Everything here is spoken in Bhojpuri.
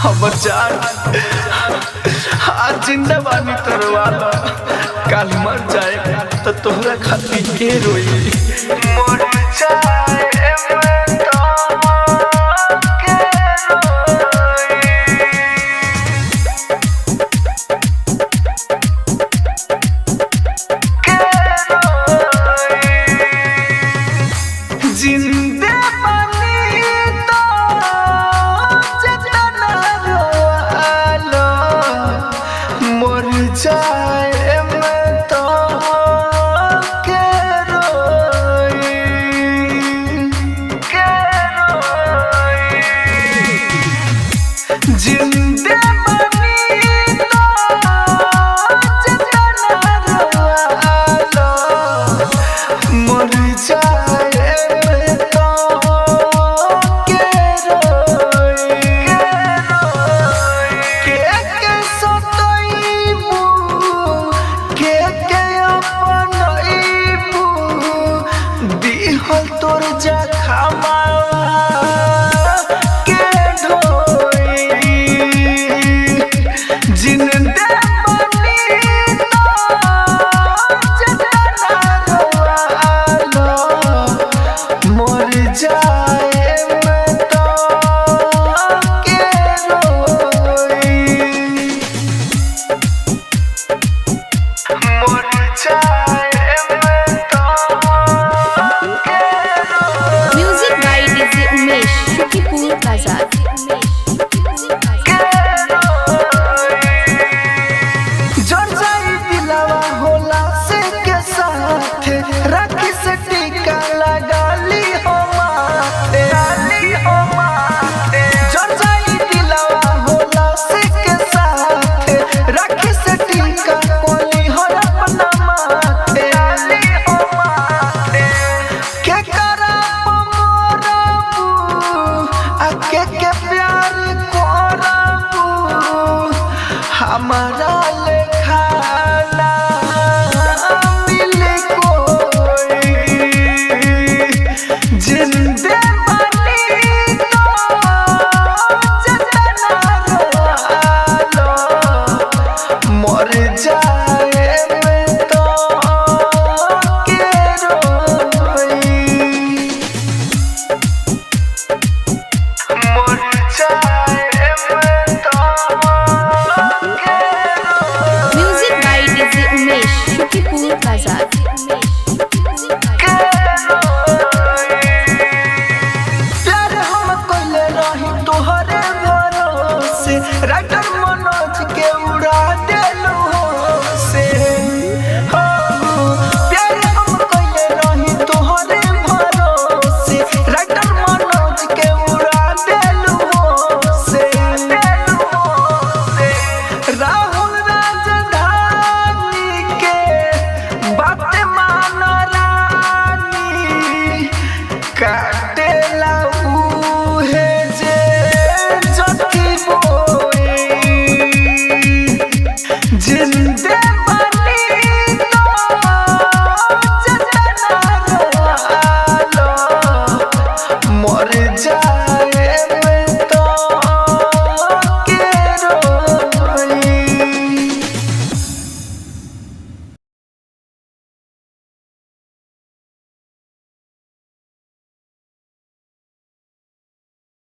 हमर जान आज जिंदा बानी तरवाला काल मर जाए तो तोहरा खातिर के रोई मर जाए मैं तो के रोई के रोई जिंदे जाए मैं तो के रोई जिंदे बनी तो जितना रोवालो मर जाए मैं तो के रोई के सतोईबू के अपनईबू दिहल तोर जखमा के ढोई जिंदे बनी तो जितना रोवालो मर जाए मैं तो के रोई मर जाए मैं तो के रोई music by DJ Umesh Shukipur बाजार। जड़ जाई दिलवा होला से के साथ राखी से टीका लगा ली हो माथे जड़ जाई दिलवा होला से के साथ राखी से टीका कोली हो अपना माथे के करब मोरबू आ के प्यार करबू हमारा लेखा ना मिले कोई जिंदे बनी तो जितना रोवालो मर जाए मैं तो के रोई मर जाए मैं तो के रोई music by DJ Umesh Shukipur बाजार। प्यार हम कइले रही तोहरे भरोसे राइटर